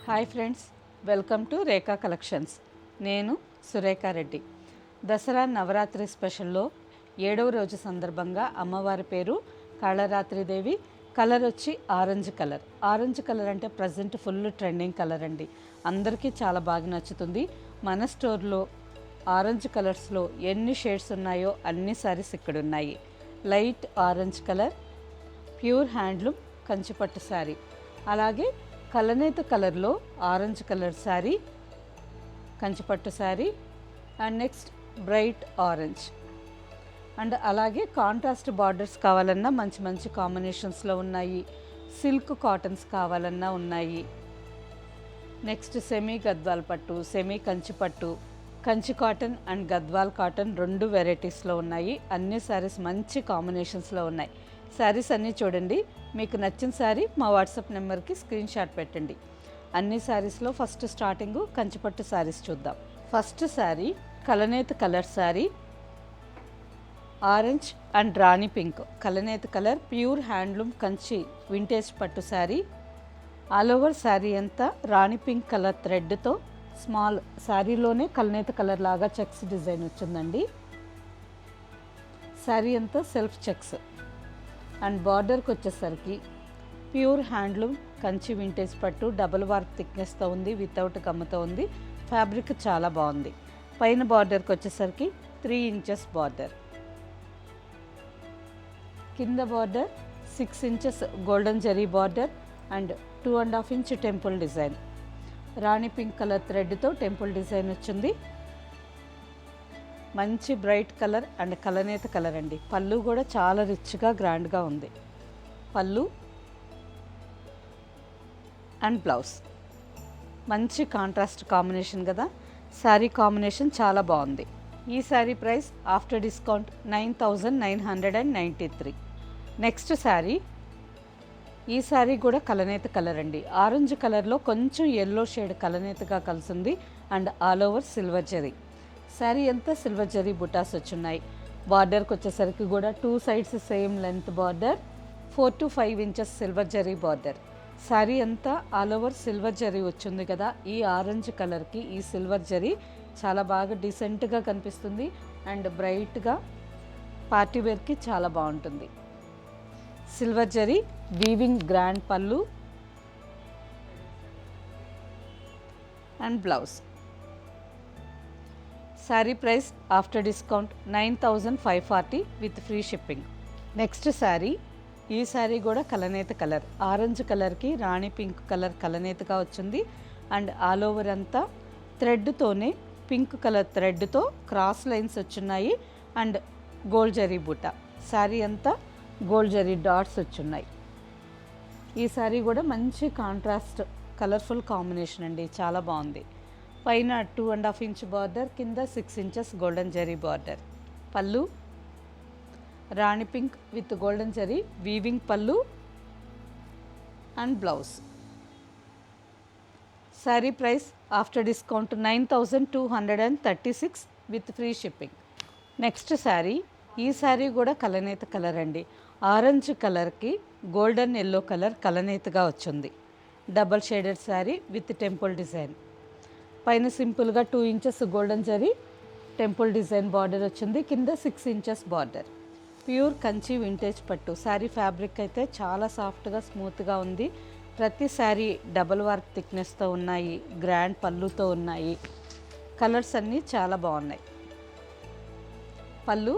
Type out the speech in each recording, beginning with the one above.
Hi friends, welcome to Rekha collections. నేను సురేఖా రెడ్డి. దసరా నవరాత్రి స్పెషల్లో 7వ రోజు సందర్భంగా అమ్మవారి పేరు కాళరాత్రిదేవి. కలర్ వచ్చి ఆరెంజ్ కలర్ అంటే ప్రజెంట్ ఫుల్ ట్రెండింగ్ కలర్ అండి. అందరికీ చాలా బాగా నచ్చుతుంది. మన స్టోర్లో ఆరెంజ్ కలర్స్లో ఎన్ని షేడ్స్ ఉన్నాయో అన్ని సారీస్ ఇక్కడ ఉన్నాయి. Light orange colour, pure handloom కంచిపట్టు శారీ, అలాగే కలనేత కలర్లో ఆరెంజ్ కలర్ శారీ, కంచిపట్టు sari, and next bright orange, and అలాగే కాంట్రాస్ట్ బార్డర్స్ కావాలన్నా మంచి మంచి కాంబినేషన్స్లో ఉన్నాయి. సిల్క్ కాటన్స్ కావాలన్నా ఉన్నాయి. నెక్స్ట్ సెమీ గద్వాల్ పట్టు, semi Kanchipattu, Kanchi cotton and Gadwal cotton 2 వెరైటీస్లో ఉన్నాయి. అన్ని శారీస్ మంచి కాంబినేషన్స్లో ఉన్నాయి. శారీస్ అన్నీ చూడండి. మీకు నచ్చిన శారీ మా వాట్సాప్ నెంబర్కి స్క్రీన్ షాట్ పెట్టండి. అన్ని శారీస్లో ఫస్ట్ స్టార్టింగ్ కంచిపట్టు శారీస్ చూద్దాం. ఫస్ట్ శారీ కలనేత colour sari, orange and rani pink. కలనేత colour pure handloom Kanchi vintage పట్టు శారీ. ఆల్ ఓవర్ శారీ అంతా రాణి పింక్ కలర్ థ్రెడ్తో స్మాల్ శారీలోనే కలనేత కలర్ లాగా చెక్స్ డిజైన్ వచ్చిందండి. శారీ అంతా సెల్ఫ్ చెక్స్. అండ్ బార్డర్కి వచ్చేసరికి ప్యూర్ హ్యాండ్లూమ్ కంచి వింటేజ్ పట్టు డబుల్ వార్ప్ థిక్నెస్తో ఉంది, వితౌట్ గమ్ముతో ఉంది. ఫ్యాబ్రిక్ చాలా బాగుంది. పైన బార్డర్కి వచ్చేసరికి 3 ఇంచెస్ బార్డర్, కింద border 6 inches golden zari border and 2.5 inch temple design. Rani pink colour థ్రెడ్తో టెంపుల్ డిజైన్ వచ్చింది. మంచి బ్రైట్ కలర్ అండ్ కలనేత కలర్ అండి. పళ్ళు కూడా చాలా రిచ్గా గ్రాండ్గా ఉంది. పళ్ళు అండ్ బ్లౌజ్ మంచి కాంట్రాస్ట్ కాంబినేషన్ కదా. శారీ కాంబినేషన్ చాలా బాగుంది. ఈ sari price after discount 9,993. Next sari, ఈ శారీ కూడా కలనేత కలర్ అండి. ఆరెంజ్ కలర్లో కొంచెం ఎల్లో షేడ్ కలనేతగా కలిసింది and all over silver zari. Sari అంతా సిల్వర్ జరీ బుటాస్ వచ్చున్నాయి. బార్డర్కి వచ్చేసరికి కూడా 2 sides same length border, 4 to 5 inches silver zari border. Sari అంతా ఆల్ ఓవర్ సిల్వర్ జరీ వచ్చింది కదా. ఈ ఆరెంజ్ కలర్కి ఈ సిల్వర్ జరీ చాలా బాగా డీసెంట్గా కనిపిస్తుంది అండ్ బ్రైట్గా పార్టీ వేర్కి చాలా బాగుంటుంది. Silver zari weaving grand pallu and blouse. Sari price after discount 9,540 with free shipping. Next sari, ఈ శారీ కూడా కలనేత కలర్. ఆరెంజ్ కలర్కి రాణి పింక్ కలర్ కలనేతగా వచ్చింది అండ్ ఆల్ ఓవర్ అంతా థ్రెడ్తోనే పింక్ కలర్ థ్రెడ్తో క్రాస్ లైన్స్ వచ్చున్నాయి అండ్ గోల్డ్ జరీ బూట. శారీ అంతా గోల్డ్ జరీ డాట్స్ వచ్చున్నాయి. ఈ శారీ కూడా మంచి కాంట్రాస్ట్ కలర్ఫుల్ కాంబినేషన్ అండి, చాలా బాగుంది. పైన 2.5 ఇంచ్ బార్డర్, కింద 6 inches golden zari border. Pallu rani pink with golden zari weaving pallu and blouse. Sari price after discount 9,236 with free shipping. Next sari, ఈ శారీ కూడా కలనేత కలర్ అండి. ఆరెంజ్ కలర్కి గోల్డెన్ ఎల్లో కలర్ కలనేతగా వచ్చింది. Double shaded sari with temple design. పైన సింపుల్గా 2 inches golden zari temple design border వచ్చింది, కింద 6 inches border. Pure Kanchi vintage పట్టు. శారీ ఫ్యాబ్రిక్ అయితే చాలా సాఫ్ట్గా స్మూత్గా ఉంది. ప్రతి శారీ డబల్ వార్ప్ థిక్నెస్తో ఉన్నాయి, గ్రాండ్ పళ్ళుతో ఉన్నాయి. కలర్స్ అన్నీ చాలా బాగున్నాయి. Pallu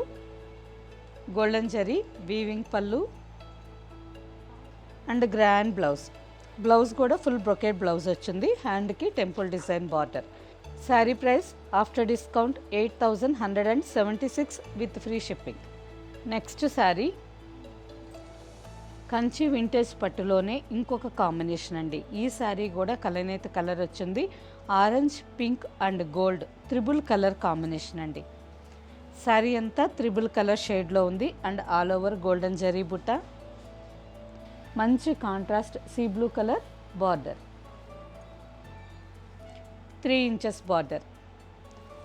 golden zari weaving pallu and grand blouse. Blouse కూడా ఫుల్ బ్రొకేట్ బ్లౌజ్ వచ్చింది. హ్యాండ్కి temple design border. Sari price after discount 8,176 with free shipping. Next sari Kanchi vintage పట్టులోనే ఇంకొక కాంబినేషన్ అండి. ఈ శారీ కూడా కలనేత కలర్ వచ్చింది. Orange pink and gold triple colour combination అండి. శారీ అంతా త్రిబుల్ కలర్ షేడ్లో ఉంది and all over golden zari butta. మంచి contrast sea blue colour border, 3 inches border.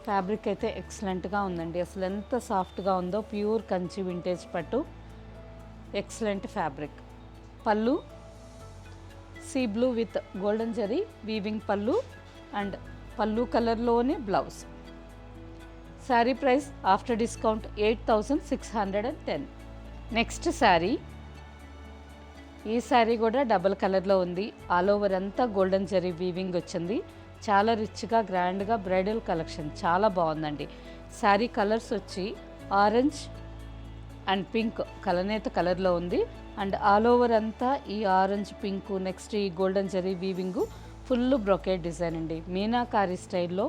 Fabric అయితే ఎక్సలెంట్గా ఉందండి. అసలు ఎంత సాఫ్ట్గా ఉందో. ప్యూర్ కంచి వింటేజ్ పట్టు, ఎక్సలెంట్ ఫ్యాబ్రిక్. పళ్ళు sea blue with golden zari weaving pallu and పళ్ళు కలర్లోనే blouse. Sari price after discount 8610. Next sari, ఈ శారీ కూడా డబుల్ కలర్లో ఉంది. ఆల్ ఓవర్ అంతా గోల్డెన్ జరీ వీవింగ్ వచ్చింది. చాలా రిచ్గా గ్రాండ్గా బ్రైడల్ కలెక్షన్, చాలా బాగుందండి. శారీ కలర్స్ వచ్చి ఆరెంజ్ అండ్ పింక్ కలనేత కలర్లో ఉంది. అండ్ ఆల్ ఓవర్ అంతా ఈ ఆరెంజ్ పింక్, నెక్స్ట్ ఈ golden zari weaving, full brocade design అండి. మీనాకారి స్టైల్లో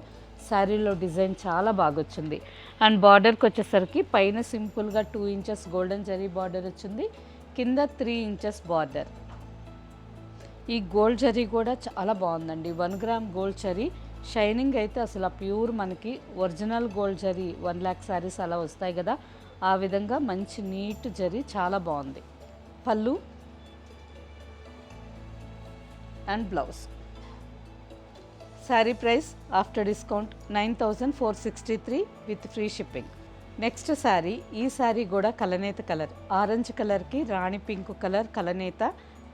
శారీలో డిజైన్ చాలా బాగా వచ్చింది. అండ్ బార్డర్కి వచ్చేసరికి పైన సింపుల్గా 2 ఇంచెస్ గోల్డెన్ జరీ బార్డర్ వచ్చింది, కింద 3 ఇంచెస్ బార్డర్. ఈ గోల్డ్ జరీ కూడా చాలా బాగుందండి. 1 గ్రామ్ గోల్డ్ జరీ షైనింగ్ అయితే అసలు ప్యూర్ మనకి original gold zari 1 lakh saris అలా వస్తాయి కదా, ఆ విధంగా మంచి నీట్ జరీ చాలా బాగుంది. Pallu and blouse. Sari price after discount 9463 with free shipping. Next sari, ఈ శారీ కూడా కలనేత కలర్, ఆరెంజ్ కలర్కి రాణి పింక్ కలర్ కలనేత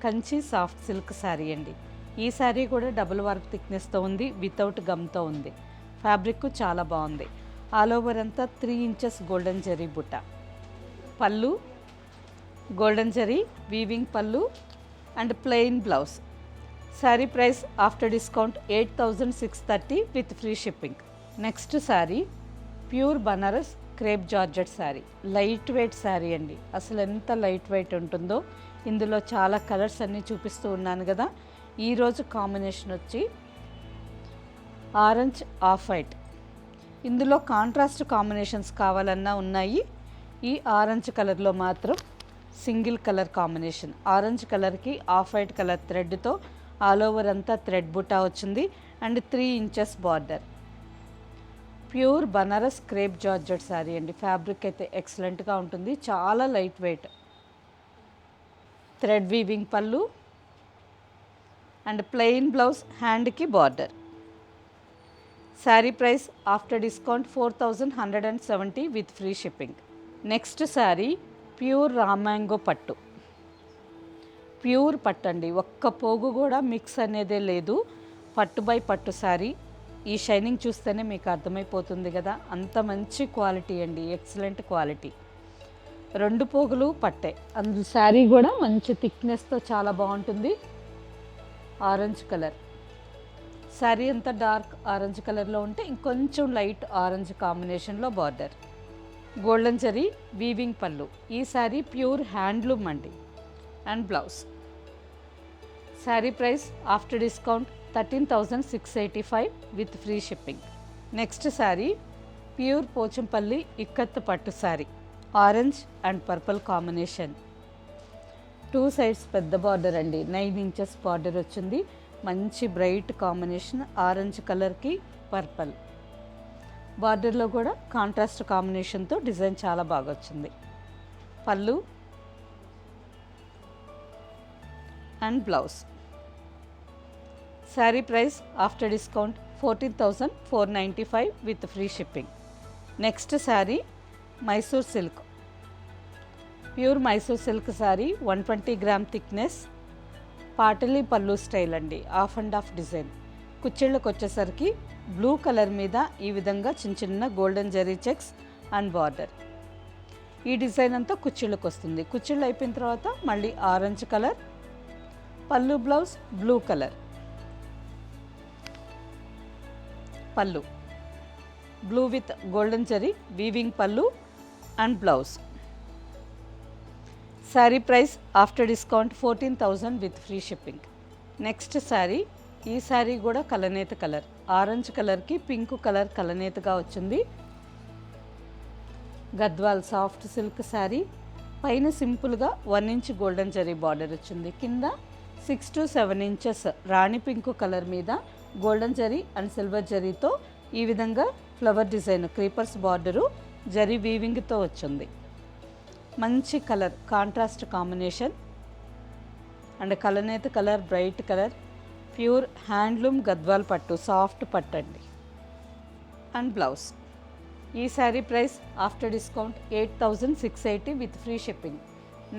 కంచి సాఫ్ట్ సిల్క్ శారీ అండి. ఈ శారీ కూడా డబుల్ వర్క్ థిక్నెస్తో ఉంది, వితౌట్ గమ్తో ఉంది. ఫ్యాబ్రిక్ చాలా బాగుంది. ఆల్ ఓవర్ అంతా 3 ఇంచెస్ గోల్డెన్ జరీ బుట్ట. పళ్ళు golden zari weaving pallu and plain blouse. Sari price after discount 8630 with free shipping. Next sari pure Banaras crepe georgette sari, light weight sari అండి. అసలు ఎంత లైట్ వెయిట్ ఉంటుందో. ఇందులో చాలా కలర్స్ అన్నీ చూపిస్తూ ఉన్నాను కదా. ఈరోజు కాంబినేషన్ వచ్చి ఆరెంజ్ ఆఫ్ వైట్. ఇందులో కాంట్రాస్ట్ కాంబినేషన్స్ కావాలన్నా ఉన్నాయి. ఈ ఆరెంజ్ కలర్లో మాత్రం సింగిల్ కలర్ కాంబినేషన్, ఆరెంజ్ కలర్కి ఆఫ్ వైట్ కలర్ థ్రెడ్తో ఆల్ ఓవర్ అంతా థ్రెడ్ బుట్టా వచ్చింది and 3 inches border. Pure Banaras crepe georgette sari అండి. ఫ్యాబ్రిక్ అయితే ఎక్సలెంట్గా ఉంటుంది, చాలా light weight. Thread weaving pallu and plain blouse, హ్యాండ్కి border. Sari price after discount 4170 with free shipping. Next sari pure raw mango పట్టు, ప్యూర్ పట్టు అండి. ఒక్క పోగు కూడా మిక్స్ అనేదే లేదు. పట్టు బై పట్టు శారీ. ఈ షైనింగ్ చూస్తేనే మీకు అర్థమైపోతుంది కదా, అంత మంచి క్వాలిటీ అండి, ఎక్సలెంట్ క్వాలిటీ. 2 పోగులు పట్టే. అందు శారీ కూడా మంచి థిక్నెస్తో చాలా బాగుంటుంది. ఆరెంజ్ కలర్ శారీ అంతా డార్క్ ఆరెంజ్ కలర్లో ఉంటే ఇంకొంచెం లైట్ ఆరెంజ్ కాంబినేషన్లో border. Golden zari weaving pallu. ఈ శారీ ప్యూర్ హ్యాండ్లూమ్ అండి. And blouse. Sari price after discount 13,685 with free shipping. Next sari pure Pochampally ikat పట్టు sari, orange and purple combination. 2 sides పెద్ద బార్డర్ అండి, 9 ఇంచెస్ బార్డర్ వచ్చింది. మంచి బ్రైట్ కాంబినేషన్, ఆరెంజ్ కలర్కి పర్పుల్. బార్డర్లో కూడా కాంట్రాస్ట్ కాంబినేషన్తో డిజైన్ చాలా బాగా వచ్చింది. Pallu and blouse. Sari price after discount 14,495 with free shipping. Next sari Mysore silk, pure Mysore silk sari, 120 gram thickness, పాటలీ పళ్ళు స్టైల్ అండి, ఆఫ్ అండ్ ఆఫ్ డిజైన్. కుచ్చిళ్ళకు వచ్చేసరికి బ్లూ కలర్ మీద ఈ విధంగా చిన్న చిన్న golden zari checks and border. ఈ డిజైన్ అంతా కుచ్చిళ్ళకు వస్తుంది. కుచ్చిళ్ళు అయిపోయిన తర్వాత మళ్ళీ orange colour, pallu blouse blue colour. Pallu blue with golden zari weaving pallu and blouse. Sari price after discount 14,000 with free shipping. Next sari, ఈ శారీ కూడా కలనేత కలర్, ఆరెంజ్ కలర్కి పింక్ కలర్ కలనేతగా వచ్చింది. Gadwal soft silk sari. పైన సింపుల్గా 1 ఇంచ్ గోల్డెన్ జరీ బార్డర్ వచ్చింది. కింద 6 to 7 ఇంచెస్ రాణి పింక్ కలర్ మీద గోల్డెన్ జరీ అండ్ సిల్వర్ జరీతో ఈ విధంగా flower design, creepers border, zari వీవింగ్తో వచ్చింది. మంచి కలర్, కాంట్రాస్ట్ కాంబినేషన్ అండ్ కలనేత colour, bright colour, pure handloom Gadwal పట్టు, సాఫ్ట్ పట్టు అండి. And blouse. ఈ sari price after discount 8,680 with free shipping.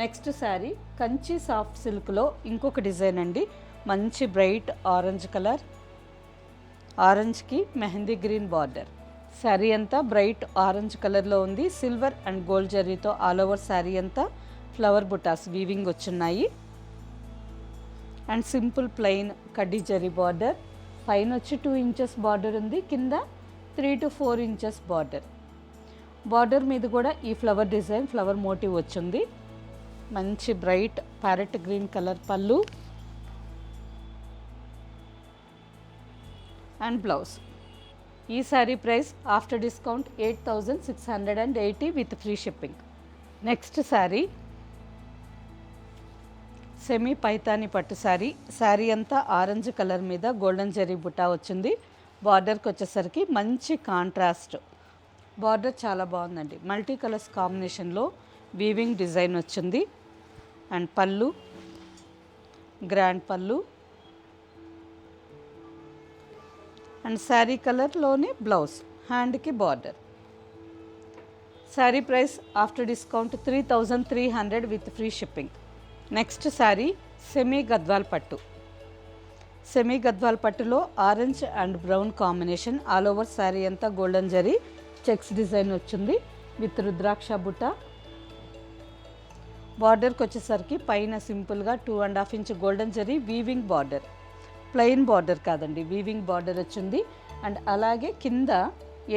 Next sari Kanchi soft సిల్క్లో ఇంకొక డిజైన్ అండి. మంచి బ్రైట్ ఆరెంజ్ కలర్, ఆరెంజ్కి మెహందీ గ్రీన్ బార్డర్. శారీ అంతా బ్రైట్ ఆరెంజ్ కలర్లో ఉంది. సిల్వర్ అండ్ గోల్డ్ జరీతో ఆల్ ఓవర్ శారీ అంతా ఫ్లవర్ బుటాస్ వీవింగ్ వచ్చున్నాయి. అండ్ సింపుల్ ప్లెయిన్ కడ్డీ జరీ బార్డర్. పైన వచ్చి 2 ఇంచెస్ బార్డర్ ఉంది, కింద 3 to 4 ఇంచెస్ బార్డర్. బార్డర్ మీద కూడా ఈ ఫ్లవర్ డిజైన్, ఫ్లవర్ మోటివ్ వచ్చింది. మంచి బ్రైట్ ప్యారెట్ గ్రీన్ కలర్ పళ్ళు అండ్ బ్లౌజ్. ఈ sari price after discount 8,680 with free shipping. Next sari semi Paithani పట్టు శారీ. శారీ అంతా ఆరెంజ్ కలర్ మీద గోల్డెన్ జరీ బుటా వచ్చింది. బార్డర్కి వచ్చేసరికి మంచి కాంట్రాస్ట్ బార్డర్, చాలా బాగుందండి. మల్టీ కలర్స్ కాంబినేషన్లో వీవింగ్ డిజైన్ వచ్చింది. అండ్ పళ్ళు గ్రాండ్ పళ్ళు అండ్ శారీ కలర్లోనే బ్లౌజ్, హ్యాండ్కి border. Sari price after discount 3,300 with free shipping. Next sari semi Gadwal పట్టు. సెమీ గద్వాల్ పట్టులో orange and brown combination. All over sari అంతా గోల్డెన్ జరీ చెక్స్ డిజైన్ వచ్చింది విత్ రుద్రాక్ష బుట్ట. బార్డర్కి వచ్చేసరికి పైన సింపుల్గా 2.5 inch golden zari weaving border. Plain border కాదండి, వీవింగ్ బార్డర్ వచ్చింది. అండ్ అలాగే కింద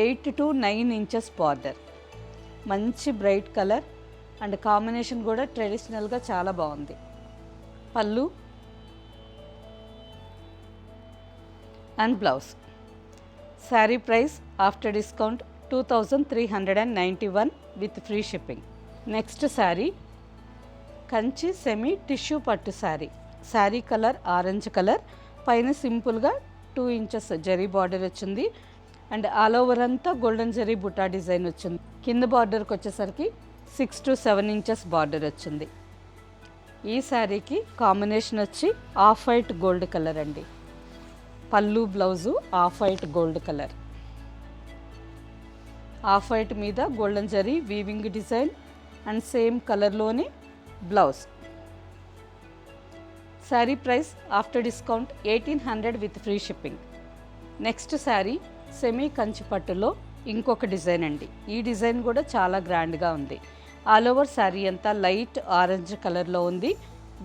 8 to 9 ఇంచెస్ బార్డర్. మంచి బ్రైట్ కలర్ అండ్ కాంబినేషన్ కూడా ట్రెడిషనల్గా చాలా బాగుంది. Pallu and blouse. Sari price after discount 2,391 with free shipping. Next sari Kanchi semi tissue పట్టు sari. Sari colour orange colour, పైన సింపుల్గా 2 ఇంచెస్ జరీ బార్డర్ వచ్చింది. అండ్ ఆల్ ఓవర్ అంతా గోల్డెన్ జరీ బుటా డిజైన్ వచ్చింది. కింద బార్డర్కి వచ్చేసరికి 6 to 7 ఇంచెస్ బార్డర్ వచ్చింది. ఈ శారీకి కాంబినేషన్ వచ్చి ఆఫ్ వైట్ గోల్డ్ కలర్ అండి. Pallu blouse off white gold colour. Off white మీద golden zari weaving design and same కలర్లోనే blouse. Sari price after discount 1,800 with free shipping. Next sari semi Kanchi పట్టులో ఇంకొక డిజైన్ అండి. ఈ డిజైన్ కూడా చాలా గ్రాండ్గా ఉంది. ఆల్ ఓవర్ శారీ అంతా లైట్ ఆరెంజ్ కలర్లో ఉంది.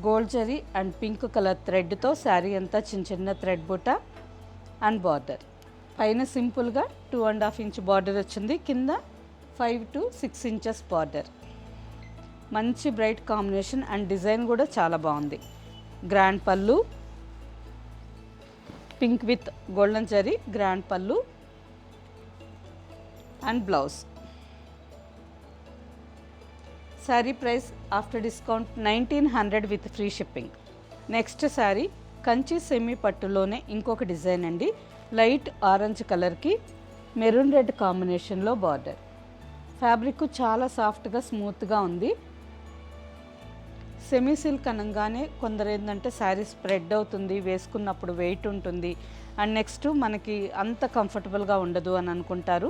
Gold zari and pink colour థ్రెడ్తో శారీ అంతా చిన్న చిన్న థ్రెడ్ బుట్ట అండ్ బార్డర్. పైన సింపుల్గా 2.5 ఇంచ్ బార్డర్ వచ్చింది, కింద 5 to 6 ఇంచెస్ బార్డర్. మంచి బ్రైట్ కాంబినేషన్ అండ్ డిజైన్ కూడా చాలా బాగుంది. Grand pallu, pink with golden zari grand pallu and blouse. Sari price after discount 1,900 with free shipping. Next sari Kanchi semi పట్టులోనే ఇంకొక డిజైన్ అండి. లైట్ ఆరెంజ్ కలర్కి మెరూన్ రెడ్ కాంబినేషన్లో బార్డర్. ఫ్యాబ్రిక్ చాలా సాఫ్ట్గా స్మూత్గా ఉంది. సెమీ సిల్క్ అనగానే కొందరు ఏంటంటే శారీ స్ప్రెడ్ అవుతుంది, వేసుకున్నప్పుడు వెయిట్ ఉంటుంది, అండ్ నెక్స్ట్ మనకి అంత కంఫర్టబుల్గా ఉండదు అని అనుకుంటారు.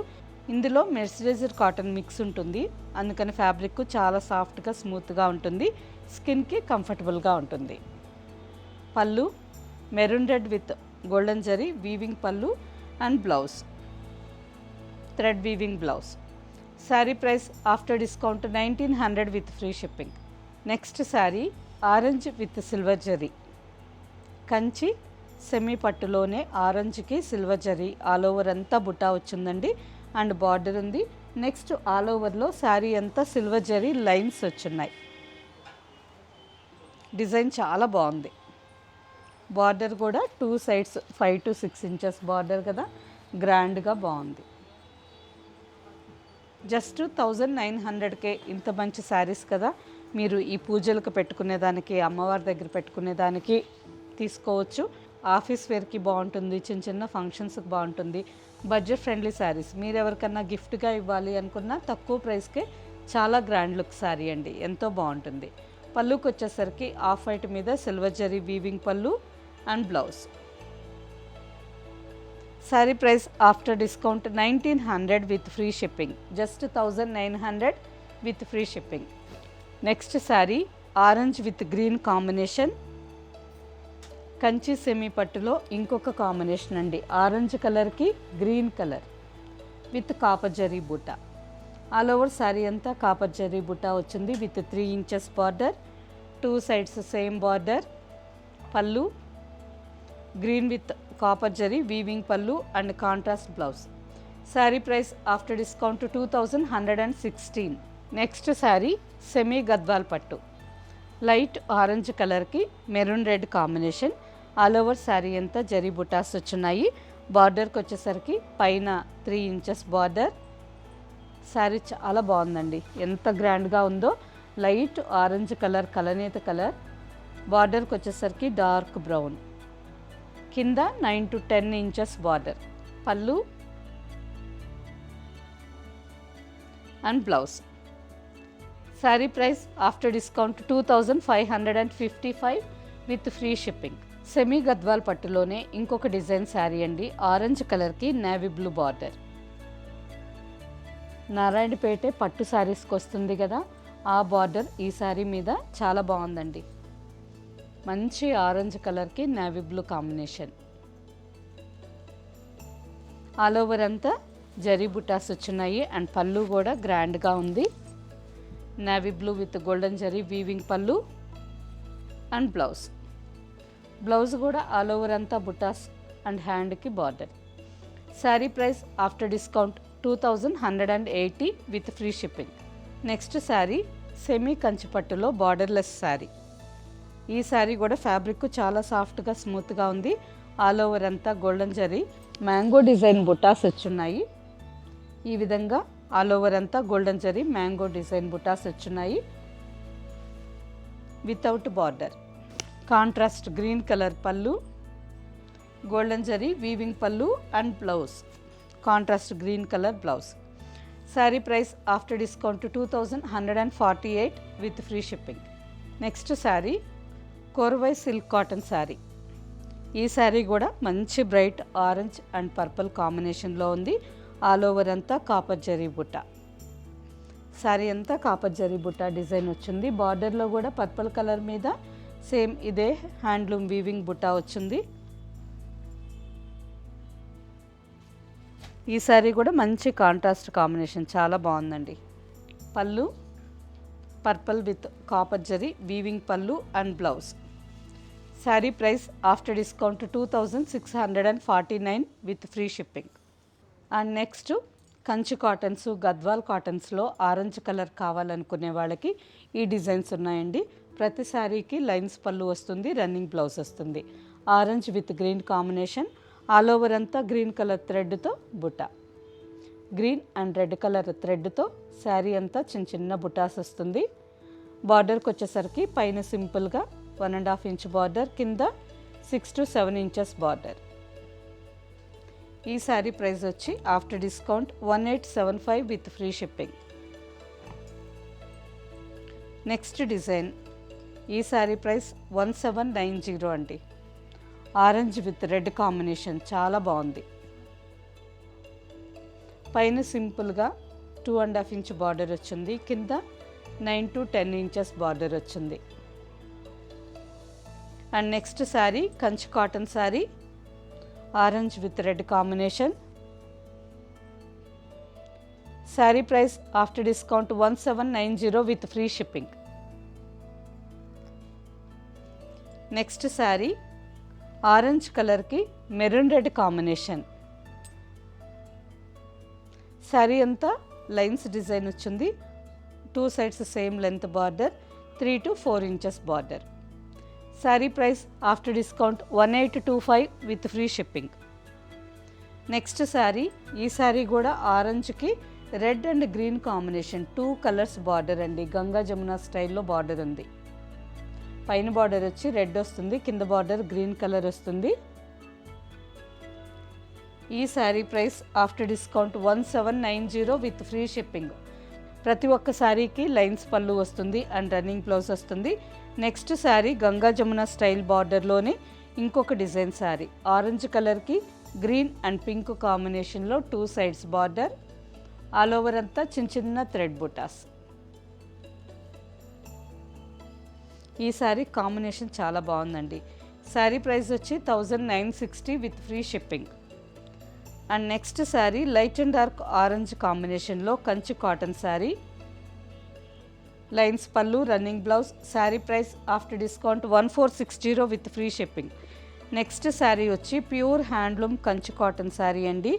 ఇందులో మెర్సరైజ్డ్ కాటన్ మిక్స్ ఉంటుంది, అందుకని ఫ్యాబ్రిక్ చాలా సాఫ్ట్గా స్మూత్గా ఉంటుంది, స్కిన్కి కంఫర్టబుల్గా ఉంటుంది. Pallu maroon red with golden zari weaving pallu and blouse, thread weaving blouse. Sari price after discount 1,900 with free shipping. Next sari orange with silver zari. Kanchi semi పట్టులోనే ఆరెంజ్కి సిల్వర్ జరీ ఆల్ ఓవర్ అంతా బుట్టా వచ్చిందండి అండ్ బార్డర్ ఉంది. నెక్స్ట్ ఆల్ ఓవర్లో శారీ అంతా సిల్వర్ జరీ లైన్స్ వచ్చున్నాయి. డిజైన్ చాలా బాగుంది. బార్డర్ కూడా 2 సైడ్స్ 5 to 6 ఇంచెస్ బార్డర్ కదా, గ్రాండ్గా బాగుంది. జస్ట్ 1,900కే ఇంత మంచి శారీస్ కదా, మీరు ఈ పూజలకు పెట్టుకునేదానికి, అమ్మవారి దగ్గర పెట్టుకునేదానికి తీసుకోవచ్చు. ఆఫీస్ వేర్కి బాగుంటుంది, చిన్న చిన్న ఫంక్షన్స్కి బాగుంటుంది. బడ్జెట్ ఫ్రెండ్లీ శారీస్ మీరు ఎవరికన్నా గిఫ్ట్గా ఇవ్వాలి అనుకున్నా తక్కువ ప్రైస్కే చాలా గ్రాండ్ లుక్ శారీ అండి, ఎంతో బాగుంటుంది. పళ్ళుకి వచ్చేసరికి ఆఫ్ వైట్ మీద silver zari weaving pallu and blouse. Sari price after discount 1,900 with free shipping. Just 1,900 with free shipping. Next sari orange with green combination. Kanchi semi పట్టులో ఇంకొక కాంబినేషన్ అండి. ఆరెంజ్ కలర్కి green colour with copper zari బూటా. ఆల్ ఓవర్ శారీ అంతా కాపర్ జరీ బూటా వచ్చింది with 3 inches border, 2 sides same border. Pallu green with copper zari weaving pallu and contrast blouse. Sari price after discount 2116. Next sari semi Gadwal పట్టు, light orange కలర్కి maroon red combination. All over sari అంతా జరీ బుటాస్ వచ్చున్నాయి. బార్డర్కి వచ్చేసరికి పైన 3 ఇంచెస్ బార్డర్. శారీ చాలా బాగుందండి, ఎంత గ్రాండ్గా ఉందో. లైట్ ఆరెంజ్ కలర్, కలనేత కలర్. బార్డర్కి వచ్చేసరికి డార్క్ బ్రౌన్, కింద 9 to 10 inches border. Pallu and blouse. Sari price after discount 2555 with free shipping. Semi Gadwal పట్టులోనే ఇంకొక డిజైన్ శారీ అండి. ఆరెంజ్ కలర్కి నేవీ బ్లూ బార్డర్. నారాయణపేట పట్టు శారీస్కి వస్తుంది కదా, ఆ బార్డర్ ఈ శారీ మీద చాలా బాగుందండి. మంచి ఆరెంజ్ కలర్కి navy blue combination. All over అంతా జరీ బుటాస్ వచ్చున్నాయి అండ్ పళ్ళు కూడా గ్రాండ్గా ఉంది. Navy blue with golden zari weaving pallu and blouse. Blouse కూడా ఆల్ ఓవర్ అంతా బుటాస్ అండ్ హ్యాండ్కి border. Sari price after discount 2180 with free shipping. Next sari semi కంచిపట్టులో బార్డర్లెస్ శారీ. ఈ శారీ కూడా ఫ్యాబ్రిక్ చాలా సాఫ్ట్గా స్మూత్గా ఉంది. ఆల్ ఓవర్ అంతా గోల్డెన్ జరీ మ్యాంగో డిజైన్ బుటాస్ వచ్చున్నాయి. ఈ విధంగా ఆల్ ఓవర్ అంతా గోల్డెన్ జరీ మ్యాంగో డిజైన్ బుటాస్ వచ్చున్నాయి without border. Contrast green colour pallu, golden zari weaving pallu and blouse. Contrast green colour blouse. Sari price after discount 2148 with free shipping. Next sari Korvai silk cotton sari. ఈ శారీ కూడా మంచి బ్రైట్ ఆరెంజ్ అండ్ పర్పుల్ కాంబినేషన్లో ఉంది. All over అంతా copper zari బుట్ట. శారీ అంతా కాపర్ జరీ బుట్ట డిజైన్ వచ్చింది. బార్డర్లో కూడా పర్పుల్ కలర్ మీద సేమ్ ఇదే హ్యాండ్లూమ్ వీవింగ్ బుట్ట వచ్చింది. ఈ శారీ కూడా మంచి కాంట్రాస్ట్ కాంబినేషన్, చాలా బాగుందండి. Pallu purple with copper zari weaving pallu and blouse. Sari price after discount 2649 with free shipping. And next Kanchi cottons, Gadwal కాటన్స్లో ఆరెంజ్ కలర్ కావాలనుకునే వాళ్ళకి ఈ డిజైన్స్ ఉన్నాయండి. ప్రతి శారీకి లైన్స్ పళ్ళు వస్తుంది, రన్నింగ్ బ్లౌజ్ వస్తుంది. Orange with green combination. All over అంతా గ్రీన్ కలర్ థ్రెడ్తో బుట్ట. గ్రీన్ అండ్ రెడ్ కలర్ థ్రెడ్తో శారీ అంతా చిన్న చిన్న బుటాస్ వస్తుంది. బార్డర్కి వచ్చేసరికి పైన సింపుల్గా 1.5 ఇంచ్ బార్డర్, కింద 6 to 7 ఇంచెస్ బార్డర్. ఈ శారీ ప్రైస్ వచ్చి after discount 1875 with free shipping. Next design ఈ శారీ ప్రైస్ 1790 అండి. ఆరెంజ్ విత్ రెడ్ కాంబినేషన్ చాలా బాగుంది. పైన సింపుల్గా 2.5 ఇంచ్ బార్డర్ వచ్చింది, కింద 9 to 10 ఇంచెస్ బార్డర్ వచ్చింది. And next sari Kanchi cotton sari, orange with red combination. Sari price after discount 1790 with free shipping. Next sari orange కలర్కి మెరూన్ రెడ్ కాంబినేషన్. శారీ అంతా లైన్స్ డిజైన్ వచ్చింది. 2 sides same length border, 3 to 4 inches border. Sari price after discount 1825 with free shipping. Next sari ఈ శారీ కూడా ఆరెంజ్కి red and green combination, 2 colours border అండి. గంగా జమున స్టైల్లో border ఉంది. పైన బార్డర్ వచ్చి రెడ్ వస్తుంది, కింద బార్డర్ గ్రీన్ కలర్ వస్తుంది. ఈ sari price after discount 1790 with free shipping. ప్రతి ఒక్క శారీకి లైన్స్ పళ్ళు వస్తుంది అండ్ రన్నింగ్ బ్లౌజ్ వస్తుంది. నెక్స్ట్ శారీ గంగా జమున స్టైల్ బార్డర్లోనే ఇంకొక డిజైన్ శారీ. ఆరెంజ్ కలర్కి గ్రీన్ అండ్ పింక్ కాంబినేషన్లో 2 సైడ్స్ బార్డర్. ఆల్ ఓవర్ అంతా చిన్న చిన్న థ్రెడ్ బుటాస్. ఈ శారీ కాంబినేషన్ చాలా బాగుందండి. శారీ ప్రైస్ వచ్చి 1960 with free shipping. And next sari light and dark orange కాంబినేషన్లో Kanchi cotton sari, lines pallu, running blouse. Sari price after discount 1460 with free shipping. Next sari వచ్చి pure handloom Kanchi cotton sari అండి.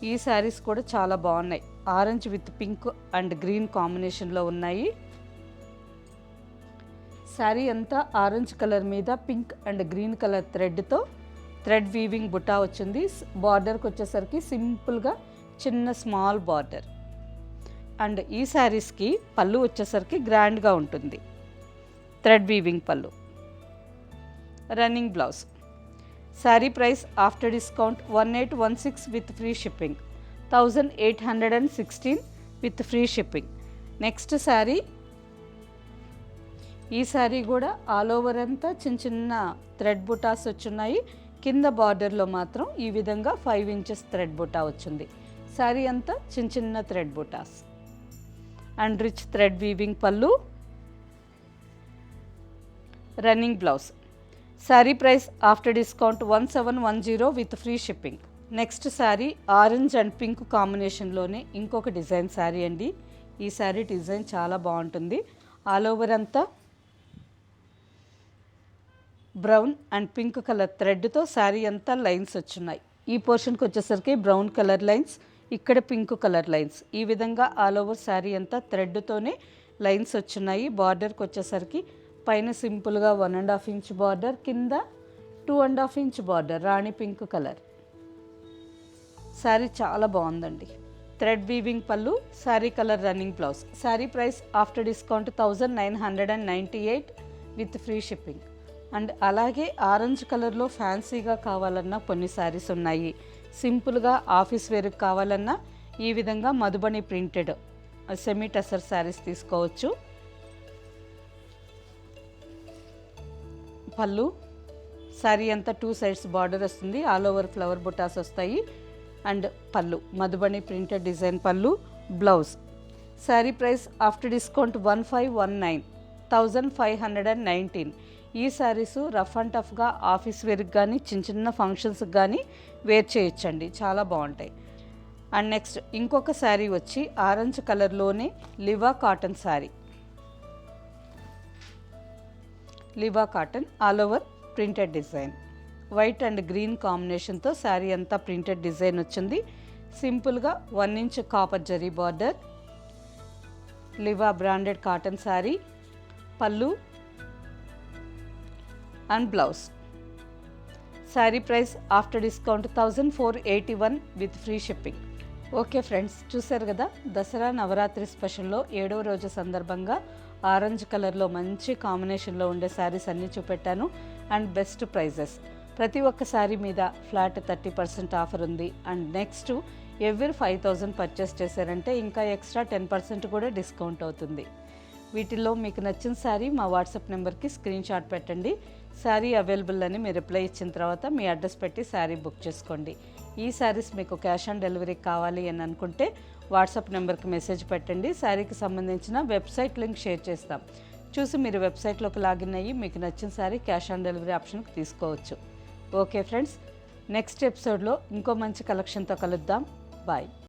ఈ శారీస్ కూడా చాలా బాగున్నాయి. Orange with pink and green కాంబినేషన్లో ఉన్నాయి. శారీ అంతా ఆరెంజ్ కలర్ మీద పింక్ అండ్ గ్రీన్ కలర్ థ్రెడ్తో థ్రెడ్ వీవింగ్ బుటా వచ్చింది. బార్డర్కి వచ్చేసరికి సింపుల్గా చిన్న స్మాల్ బార్డర్. అండ్ ఈ శారీస్కి పళ్ళు వచ్చేసరికి గ్రాండ్గా ఉంటుంది, thread weaving pallu, running blouse. Sari price after discount 1816 with free shipping, 1816 with free shipping. Next sari, ఈ శారీ కూడా ఆల్ ఓవర్ అంతా చిన్న చిన్న థ్రెడ్ బుటాస్ వచ్చున్నాయి. కింద బార్డర్లో మాత్రం ఈ విధంగా 5 ఇంచెస్ థ్రెడ్ బుటా వచ్చింది. శారీ అంతా చిన్న చిన్న థ్రెడ్ బుటాస్ and rich thread weaving pallu, running blouse. Sari price after discount 1710 with free shipping. Next sari orange and pink కాంబినేషన్లోనే ఇంకొక డిజైన్ శారీ అండి. ఈ శారీ డిజైన్ చాలా బాగుంటుంది. ఆల్ ఓవర్ అంతా బ్రౌన్ అండ్ పింక్ కలర్ థ్రెడ్తో శారీ అంతా లైన్స్ వచ్చున్నాయి. ఈ పోర్షన్కి వచ్చేసరికి బ్రౌన్ కలర్ లైన్స్, ఇక్కడ పింక్ కలర్ లైన్స్. ఈ విధంగా ఆల్ ఓవర్ శారీ అంతా థ్రెడ్తోనే లైన్స్ వచ్చున్నాయి. బార్డర్కి వచ్చేసరికి పైన సింపుల్గా 1.5 ఇంచ్ బార్డర్, కింద 2.5 ఇంచ్ బార్డర్, రాణి పింక్ కలర్. శారీ చాలా బాగుందండి. థ్రెడ్ వీవింగ్ పళ్ళు, sari colour, running blouse. Sari price after discount 1998 with free shipping. And అలాగే ఆరెంజ్ కలర్లో ఫ్యాన్సీగా కావాలన్నా కొన్ని శారీస్ ఉన్నాయి. సింపుల్గా ఆఫీస్ వేర్కి కావాలన్నా ఈ విధంగా మధుబని ప్రింటెడ్ సెమీ టసర్ శారీస్ తీసుకోవచ్చు. పళ్ళు, శారీ అంతా 2 సైడ్స్ బార్డర్ వస్తుంది, ఆల్ ఓవర్ ఫ్లవర్ బుటాస్ వస్తాయి. అండ్ పళ్ళు మధుబని ప్రింటెడ్ డిజైన్ పళ్ళు, blouse. Sari price after discount 1519, 1519. ఈ శారీస్ రఫ్ అండ్ టఫ్గా ఆఫీస్ వేర్కి కానీ చిన్న చిన్న ఫంక్షన్స్కి కానీ వేర్ చేయొచ్చండి, చాలా బాగుంటాయి. అండ్ నెక్స్ట్ ఇంకొక శారీ వచ్చి ఆరెంజ్ కలర్లోనే Liva cotton sari, Liva cotton all over printed design, white and green కాంబినేషన్తో శారీ అంతా ప్రింటెడ్ డిజైన్ వచ్చింది. సింపుల్గా 1 inch copper zari border, Liva branded cotton sari, pallu and blouse. Sari price after discount 1481 with free shipping. Okay friends, చూసారు కదా, దసరా నవరాత్రి స్పెషల్లో 7వ రోజు సందర్భంగా ఆరెంజ్ కలర్లో మంచి కాంబినేషన్లో ఉండే శారీస్ అన్నీ చూపెట్టాను. And best prices. ప్రతి ఒక్క శారీ మీద ఫ్లాట్ 30% ఆఫర్ ఉంది. అండ్ నెక్స్ట్ ఎవ్రీ 5000 పర్చేస్ చేశారంటే ఇంకా ఎక్స్ట్రా 10% కూడా డిస్కౌంట్ అవుతుంది. వీటిల్లో మీకు నచ్చిన శారీ మా వాట్సాప్ నెంబర్కి స్క్రీన్ షాట్ పెట్టండి. శారీ అవైలబుల్ అని మీరు రిప్లై ఇచ్చిన తర్వాత మీ అడ్రస్ పెట్టి శారీ బుక్ చేసుకోండి. ఈ శారీస్ మీకు క్యాష్ ఆన్ డెలివరీ కావాలి అని అనుకుంటే వాట్సాప్ నెంబర్కి మెసేజ్ పెట్టండి. శారీకి సంబంధించిన వెబ్సైట్ లింక్ షేర్ చేస్తాం. చూసి మీరు వెబ్సైట్లోకి లాగిన్ అయ్యి మీకు నచ్చిన శారీ క్యాష్ ఆన్ డెలివరీ ఆప్షన్కి తీసుకోవచ్చు. ఓకే ఫ్రెండ్స్, నెక్స్ట్ ఎపిసోడ్లో ఇంకో మంచి కలెక్షన్తో కలుద్దాం. బాయ్.